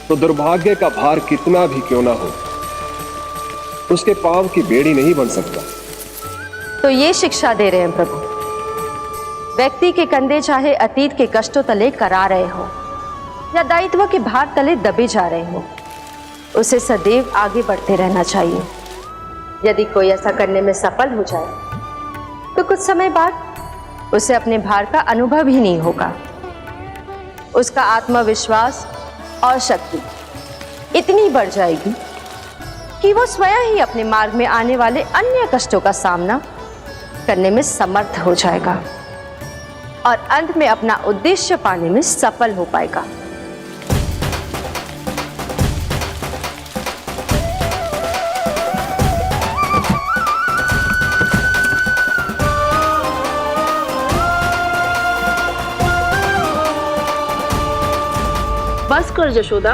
तो दुर्भाग्य का भार कितना भी क्यों ना हो, उसके पांव की बेड़ी नहीं बन सकता। तो ये शिक्षा दे रहे हैं प्रभु। व्यक्ति के कंधे चाहे अतीत के कष्टों तले करा रहे हो या दायित्व के भार तले दबे जा रहे हो, उसे सदैव आगे बढ़ते रहना चाहिए। यदि कोई ऐसा करने में सफल हो जाए तो कुछ समय बाद उसे अपने भार का अनुभव ही नहीं होगा। उसका आत्मविश्वास और शक्ति इतनी बढ़ जाएगी कि वो स्वयं ही अपने मार्ग में आने वाले अन्य कष्टों का सामना करने में समर्थ हो जाएगा और अंत में अपना उद्देश्य पाने में सफल हो पाएगा। बस कर जशोदा,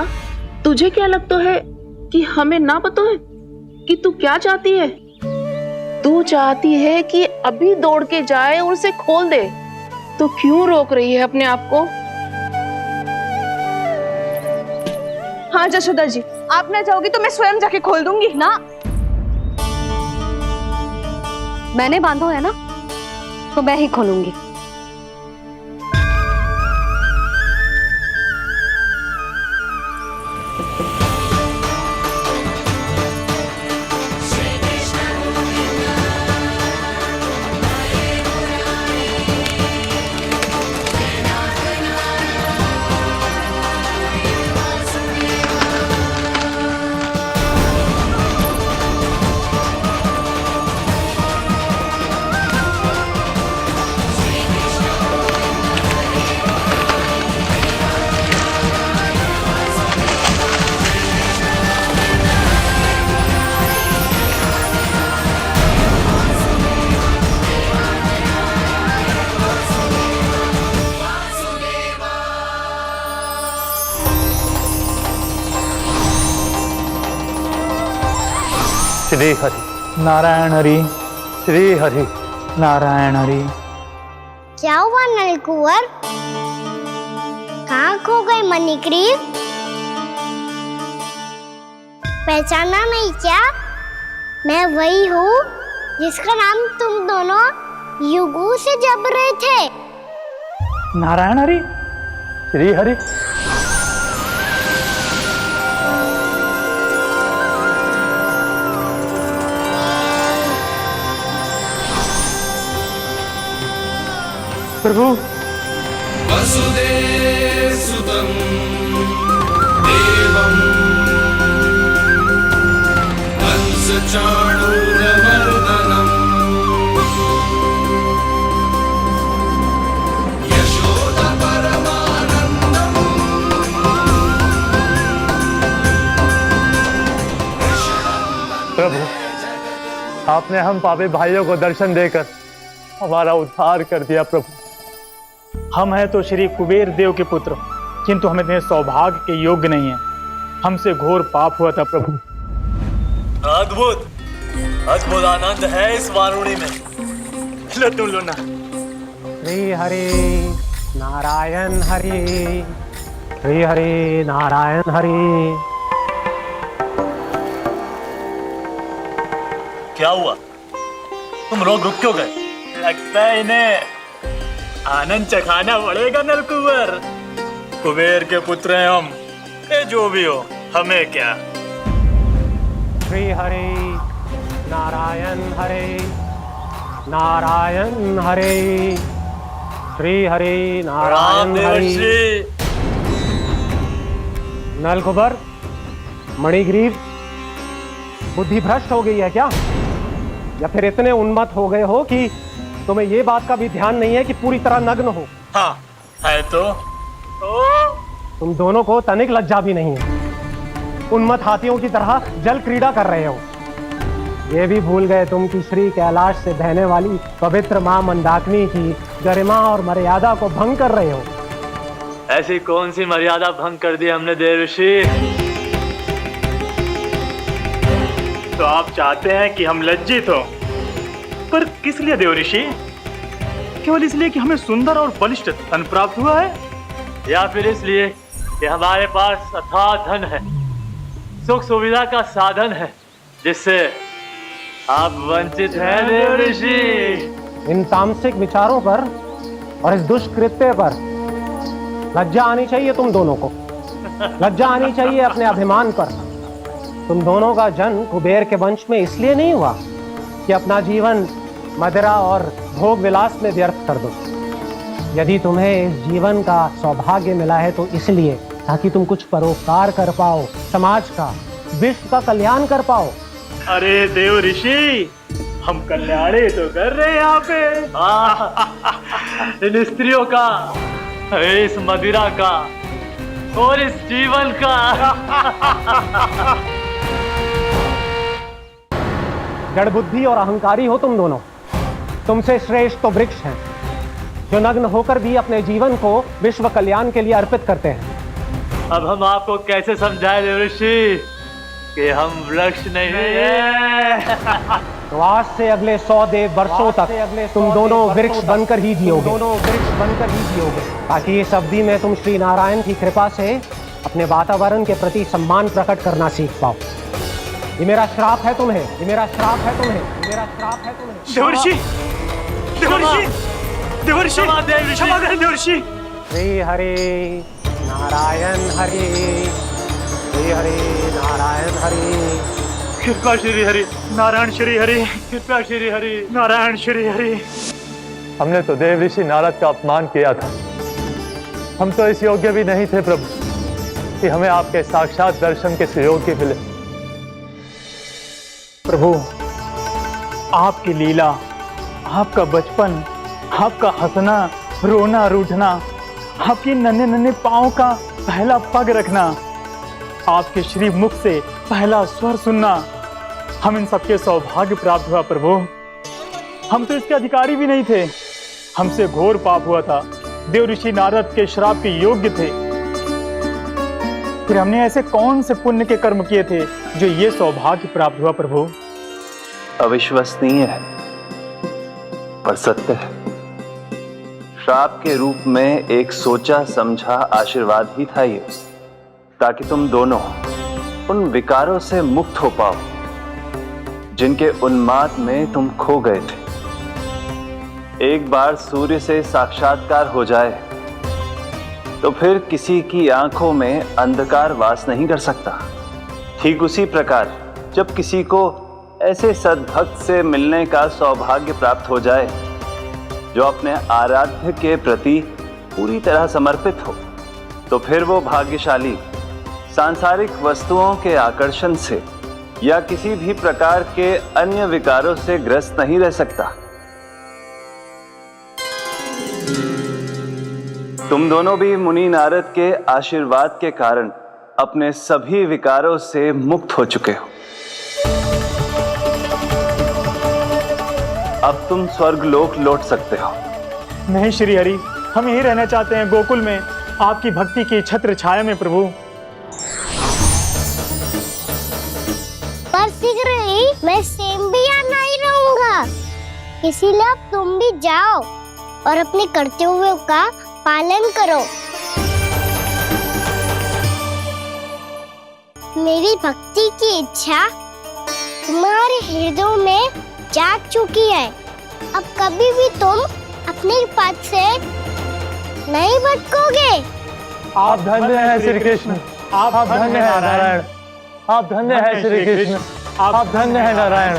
तुझे क्या लगता है कि हमें ना पता है? कि तू क्या चाहती है। तू चाहती है कि अभी दौड़ के जाए और उसे खोल दे, तो क्यों रोक रही है अपने आप को? हाँ जशोदा जी, आप ना चाहोगी तो मैं स्वयं जाके खोल दूंगी। ना, मैंने बांधो है ना, तो मैं ही खोलूंगी। श्री हरि नारायण हरि, श्री हरि नारायण हरि। क्या हुआ नलकुंवर? कहाँ खो गए मणिग्रीव? पहचाना नहीं क्या? मैं वही हूँ जिसका नाम तुम दोनों युगों से जप रहे थे। नारायण हरि, श्री हरि। प्रभु, वसुदेवसुतं देवं कंसचाणूरमर्दनम् यशोदपरमानन्दम् प्रभु, आपने हम पापी भाइयों को दर्शन देकर हमारा उद्धार कर दिया। प्रभु, हम हैं तो श्री कुबेर देव के पुत्र, किंतु हम इतने सौभाग्य के योग्य नहीं हैं। हमसे घोर पाप हुआ था प्रभु। अद्भुत अद्भुत आनंद है इस वारुणी में। लो तुम लो ना। श्री हरि नारायण हरि, श्री हरि नारायण हरि। क्या हुआ, तुम रोक रुक क्यों गए? लगता है इन्हें आनंद चखाना पड़ेगा नलकुंवर। कुबेर के पुत्र हैं हम, ये जो भी हो हमें क्या। श्री हरि नारायण हरि, नारायण हरि, श्री हरि नारायण हरि। नलकुबर, मणिग्रीव, बुद्धि भ्रष्ट हो गई है क्या? या फिर इतने उन्मत्त हो गए हो कि तुम्हें ये बात का भी ध्यान नहीं है कि पूरी तरह नग्न हो? हाँ है तो तुम दोनों को तनिक लज्जा भी नहीं है। उन्मत्त हाथियों की तरह जल क्रीड़ा कर रहे हो। ये भी भूल गए तुम कि श्री कैलाश से बहने वाली पवित्र मां मंदाकिनी की गरिमा और मर्यादा को भंग कर रहे हो। ऐसी कौन सी मर्यादा भंग कर दी हमने देवर्षि? तो आप चाहते हैं कि हम लज्जित हो, पर किस लिए देवर्षि? केवल इसलिए कि हमें सुंदर और बलिष्ठ धन प्राप्त हुआ है, या फिर इसलिए कि हमारे पास अथाह धन है, सुख सुविधा का साधन है, जिससे आप वंचित हैं देवर्षि? इन तामसिक विचारों पर और इस दुष्कृत्य पर लज्जा आनी चाहिए तुम दोनों को। लज्जा आनी चाहिए अपने अभिमान पर। तुम दोनों का जन्म कुबेर के वंश में इसलिए नहीं हुआ कि अपना जीवन मदिरा और भोग विलास में व्यर्थ कर दो। यदि तुम्हें इस जीवन का सौभाग्य मिला है तो इसलिए ताकि तुम कुछ परोपकार कर पाओ, समाज का, विश्व का कल्याण कर पाओ। अरे देव ऋषि, हम कल्याण ही तो कर रहे हैं यहाँ पे। इन स्त्रियों का, इस मदिरा का और इस जीवन का। जड़ बुद्धि और अहंकारी हो तुम दोनों। तुमसे श्रेष्ठ तो वृक्ष हैं, जो नग्न होकर भी अपने जीवन को विश्व कल्याण के लिए अर्पित करते हैं। अब हम आपको कैसे समझाएं देवर्षि? कि हम वृक्ष नहीं हैं। तो आज से अगले 100 देव वर्षों तक तुम दोनों वृक्ष बनकर ही जियोगे, ताकि इस अवधि में तुम श्री नारायण की कृपा से अपने वातावरण के प्रति सम्मान प्रकट करना सीख पाओ। ये मेरा श्राप है तुम्हें, ये मेरा श्राप है तुम्हें, ये मेरा श्राप है तुम्हें। देवर्षि, देवर्षि, देवर्षि, क्षमा करें देवर्षि। श्री हरि नारायण हरि, श्री हरि नारायण हरि, कृपा श्री हरि नारायण श्री हरि, कृपा श्री हरि नारायण श्री हरि। हमने तो देव ऋषि नारद का अपमान किया था। हम तो इस योग्य भी नहीं थे प्रभु कि हमें आपके साक्षात दर्शन के सुयोग्य मिले। प्रभु, आपकी लीला, आपका बचपन, आपका हंसना, रोना, रूठना, आपकी नन्हे नन्हे पाँव का पहला पग रखना, आपके श्री मुख से पहला स्वर सुनना, हम इन सबके सौभाग्य प्राप्त हुआ प्रभु। हम तो इसके अधिकारी भी नहीं थे। हमसे घोर पाप हुआ था, देव ऋषि नारद के श्राप के योग्य थे। फिर हमने ऐसे कौन से पुण्य के कर्म किए थे जो ये सौभाग्य प्राप्त हुआ प्रभु? अविश्वसनीय है पर सत्य है। श्राप के रूप में एक सोचा समझा आशीर्वाद ही था ये, ताकि तुम दोनों उन विकारों से मुक्त हो पाओ जिनके उन्माद में तुम खो गए थे। एक बार सूर्य से साक्षात्कार हो जाए तो फिर किसी की आंखों में अंधकार वास नहीं कर सकता। ठीक उसी प्रकार जब किसी को ऐसे सद्भक्त से मिलने का सौभाग्य प्राप्त हो जाए जो अपने आराध्य के प्रति पूरी तरह समर्पित हो, तो फिर वो भाग्यशाली सांसारिक वस्तुओं के आकर्षण से या किसी भी प्रकार के अन्य विकारों से ग्रस्त नहीं रह सकता। तुम दोनों भी मुनि नारद के आशीर्वाद के कारण अपने सभी विकारों से मुक्त हो चुके हो। अब तुम स्वर्गलोक लौट सकते हो। नहीं श्री हरि, हम यही रहना चाहते हैं, गोकुल में आपकी भक्ति की छत्र छाया में प्रभु। पर शीघ्र ही मैं सेम्बिया नहीं रहूंगा, इसीलिए अब तुम भी जाओ और अपने कर्तव्यों का पालन करो। मेरी भक्ति की इच्छा तुम्हारे हृदय में जाग चुकी है। अब कभी भी तुम अपने पद से नहीं भटकोगे। आप धन्य हैं श्री कृष्ण, आप धन्य हैं नारायण, आप धन्य हैं श्री कृष्ण, आप धन्य हैं नारायण।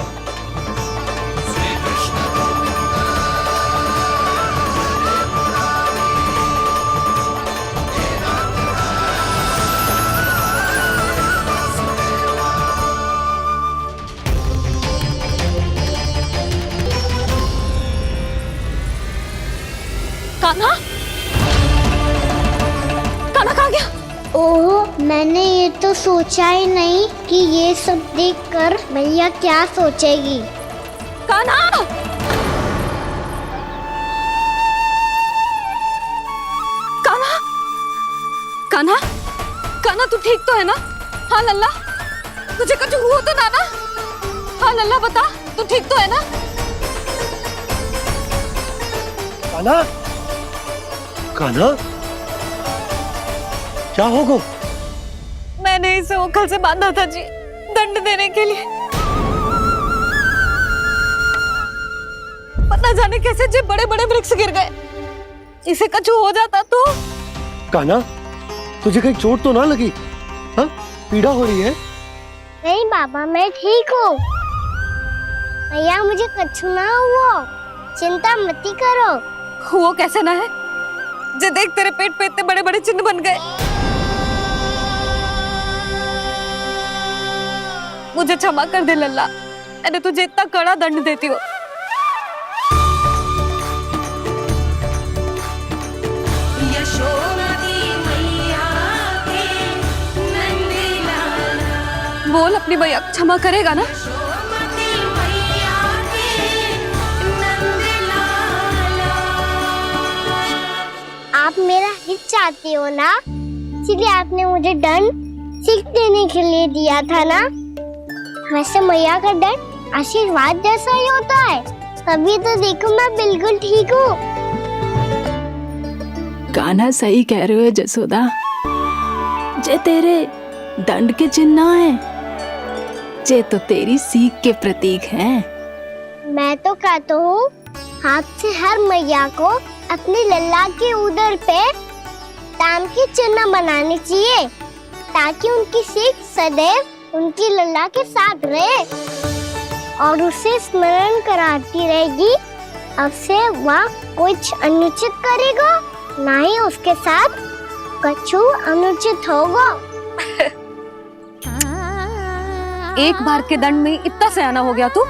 कान्हा, कान्हा कहाँ गया? ओह, मैंने ये तो सोचा ही नहीं कि ये सब देखकर भैया क्या सोचेगी। कान्हा! कान्हा! कान्हा! कान्हा, तू ठीक तो है ना? हाँ लल्ला, तुझे कुछ हुआ तो ना? हाँ लल्ला, बता, तू ठीक तो है ना? कान्हा, कान्हा, क्या होगा? मैंने इसे ओखल से बांधा था जी, दंड देने के लिए। पता जाने कैसे जी बड़े बड़े वृक्ष गिर गए। इसे कुछ हो जाता तो? कान्हा, तुझे कहीं चोट तो ना लगी? हाँ, पीड़ा हो रही है? नहीं बाबा, मैं ठीक हूँ। भैया, मुझे कुछ ना हुआ, चिंता मत करो। वो कैसे ना है? जे देख, तेरे पेट पे इतने बड़े बड़े चिन्ह बन गए। मुझे क्षमा कर दे लल्ला, मैंने तुझे इतना कड़ा दंड देती हूँ। बोल, अपनी भैया क्षमा करेगा ना? आप मेरा हित चाहते हो ना, इसलिए आपने मुझे दंड सीख देने के लिए दिया था ना। वैसे मैया का दंड आशीर्वाद जैसा ही होता है, तभी तो देखो मैं बिल्कुल ठीक हूँ। कान्हा सही कह रहे हो जसोदा, जे तेरे दंड के चिन्ह है, जे तो तेरी सीख के प्रतीक हैं। मैं तो कहता हूँ हाथ से हर मैया को अपनी लल्ला के उदर पे ताम के चिन्ह बनाने चाहिए, ताकि उनकी सीख सदैव उनकी लल्ला के साथ रहे और उसे स्मरण कराती रहेगी। अब से वह कुछ अनुचित करेगा, ना ही उसके साथ कछु अनुचित होगा। एक बार के दंड में इतना सयाना हो गया तू?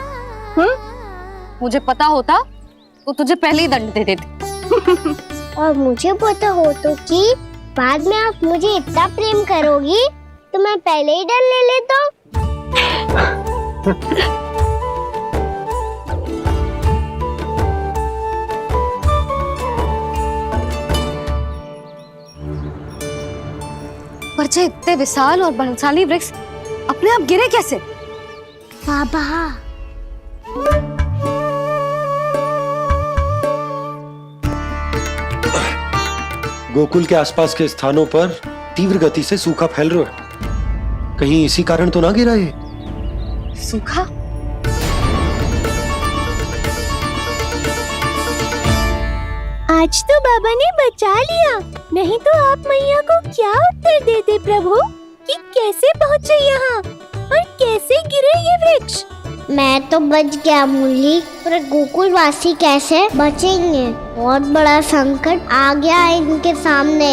मुझे पता होता तो तुझे पहले ही दंड दे देते। और मुझे पता हो तो कि बाद में आप मुझे इतना प्रेम करोगी तो मैं पहले ही दंड ले लेता हूँ। पर जे इतने विशाल और बलशाली वृक्ष अपने आप गिरे कैसे? बाबा, गोकुल के आसपास के स्थानों पर तीव्र गति से सूखा फैल रहा है। कहीं इसी कारण तो ना गिरा ये? सूखा? आज तो बाबा ने बचा लिया, नहीं तो आप मैया को क्या उत्तर देते प्रभु कि कैसे पहुँचे यहाँ और कैसे गिरे ये वृक्ष? मैं तो बच गया मूली, पर गोकुल वासी कैसे बचेंगे? बहुत बड़ा संकट आ गया है इनके सामने।